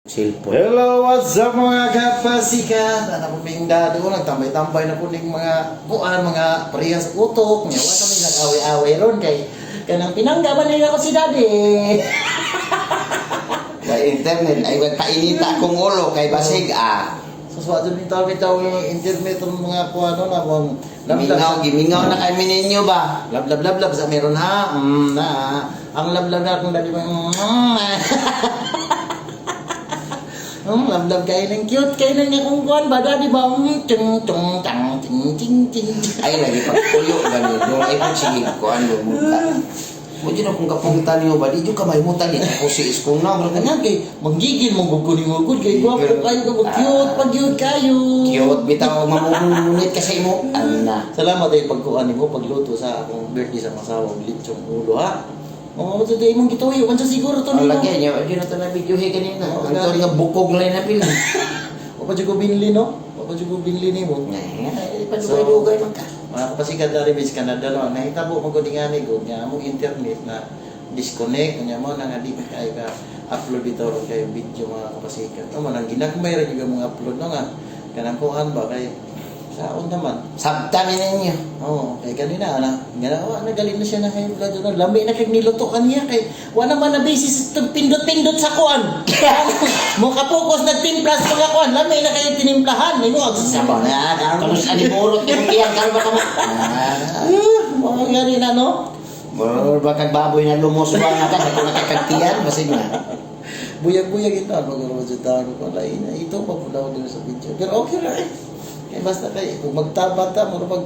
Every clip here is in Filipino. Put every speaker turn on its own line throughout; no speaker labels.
Cellphone.
Hello, what's up mga kapasikat? Ano po yung dado? Nagtambay-tambay na po ng mga kuan, mga parehas utok. Ngayon kami nag-away-away ron kay kanang pinanggaban nila ko si daddy.
Kay internet ay kainita akong ulo kay basig
So doon yung tawi-tawi yung internet ng mga kuan na mga
gimingaw na kay mininyo ba?
lab sa meron ha. Ang lab na kung daddy mo. Lab kayo ng cute, kayo ng akong kuhan ba, daddy ba? Chung, chung, tang, ting, ting, ting.
Ay lagi pagpuyo ganun. Yung ay sige ko ano mo. Mo din akong kapunta niyo ba? Di yung kamay mo tali ako si iskong na.
Kanya kay, manggigil mong guguni-gugod, kay guwapo kayo, cute, pag-cute kayo.
Cute, bitaw mamungunit kasi mo. Ano na.
Salamat ay pagkuhan mo, pagluto sa akong birthday sa masawang litsong ulo, ha? Today mong gituyo, kansa siguro to
Ang
nimo.
lagyan niyo, yun na ito na video kanina. Ang ito nga bukog lang na pili.
O pa ko binili, no? O pa ko binili nimo.
Ay, padugay-dugay man ka.
Mga kapasikat na rin, Canada no, nahitabo mo ko di nga ni good nga mong internet na disconnect kanya mo nang di kayo ka upload dito ron kayo video mga kapasikat. O man ang ginagmay ra juga mga upload no nga kanang kuan ba kay saon naman.
Sabtamin ninyo.
Oo, kay kanina ana ganawa nagaling na siya na high blood no. Lambi na kay niluto kaniya kay wala man na basis pindot-pindot sa kuan. Mo ka focus nagtimplas sa mga kuan, lambi na kay tinimplahan nimo
Sabaw na, kamus animurot yung kiyan karon ba kamo?
Mga ngari na no.
Moro ba kag baboy na lumos ba nga ka kung nakakagtiyan basig na.
Buyag-buyag ito magro sa tao ko lain ito pa pula din sa video. Pero okay ra eh. Kaya basta kay kung magtabata mo pag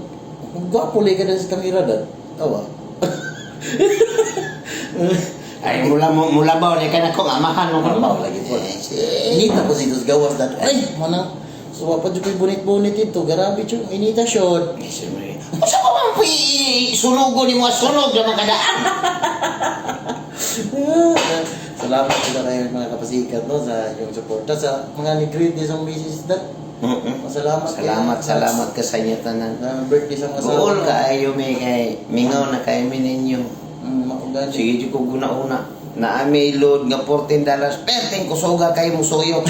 kung gwapo ka na sa kamera dad. Tawa.
Ay mula ba ni kana ko amahan mo
Ano lagi po. Inita ko sitos gawas dad. Ay, manang so pa jud bunit-bunit ito. Grabe chung inita shot.
Usa pa man pi sunugo ni mo sunog naman kadaan.
Salamat sila kayo mga kapasikat no sa yung suporta sa mga ni-greet ni sa Mrs. Dad.
Salamat ka sa inyo tanan.
Birthday sa mga
Gool ka ayo may kay mingaw na kay mininyo.
Makugan.
Sige di ko guna-una. Na ami load nga $14 perting kusoga kay mo suyo.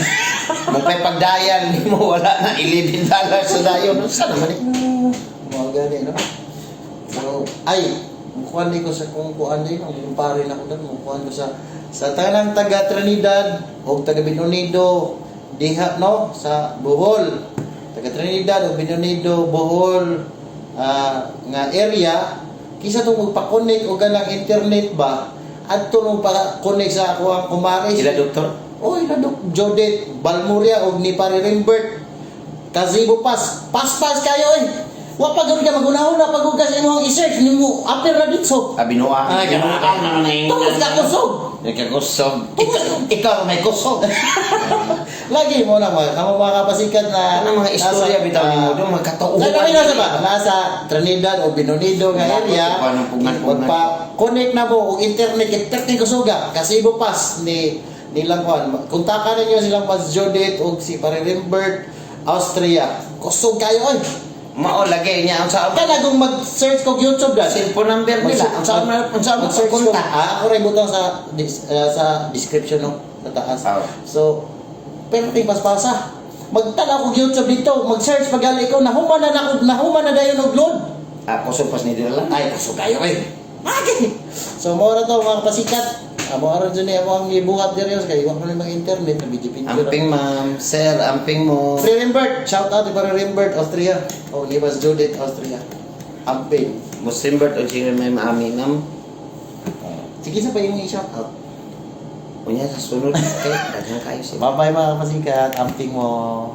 Mo pay pagdayan nimo wala na $11 sa dayon. Sa naman ni.
Makugan no. So ay kuan ko sa kung kuan din ang pare na ko dan kuan ko sa tanang taga Trinidad o taga Binondo diha no sa Bohol. Taga Trinidad o Binondo Bohol nga area kisa tong magpa-connect o ganang internet ba adto nung pa-connect sa ako ang kumare
Ila doktor.
ila dok Jodet Balmuria og ni pare Rimbert Kazibo pas kayo wa pa gud ka magunahon pag ug sa imong i-search nimo apir ra dito
Abinuang. Ganuan naman na
tungod ka kusog
Nagkagusog. Ikaw may kusog.
lagi mo na mga kapasikat na
Ano mga istorya bitaw ni mo doon magkatuuhan.
Sa kami nasa ba? Nasa Trinidad o Binonido nga area. Magpa-connect na mo og internet kay perting kusuga kasi ibo pas ni nilang kuan. Kontakan ninyo silang Mas Judith og si Pare Rimbert Austria. Kusog kayo oy.
Mao lagay niya ang sa
Kana kung mag-search ko YouTube da
cellphone number nila. Ang sa
mag-search ko.
konta.
Ako ray butang sa description no sa taas. So perting paspasa. Magtanaw ko YouTube dito, mag-search pagali ko nahuman na dayon og load.
Ako supas ni dila lang.
Ay, kaso kayo eh. Lagi. So mo ra to mga pasikat. Mo ara jud ni ako ang gibuhat diri kay wa man mga internet na video picture.
Amping ma'am, sir, amping mo.
Free Rimbert, shout out para Rimbert Austria. O ni Mas Judith Austria. Amping.
Muslim bird o sige may maami ngam.
Sige sa pa yung i-shout out.
Unya sa sunod kay daghan kayo siya.
Bye bye mga pasikat, amping mo.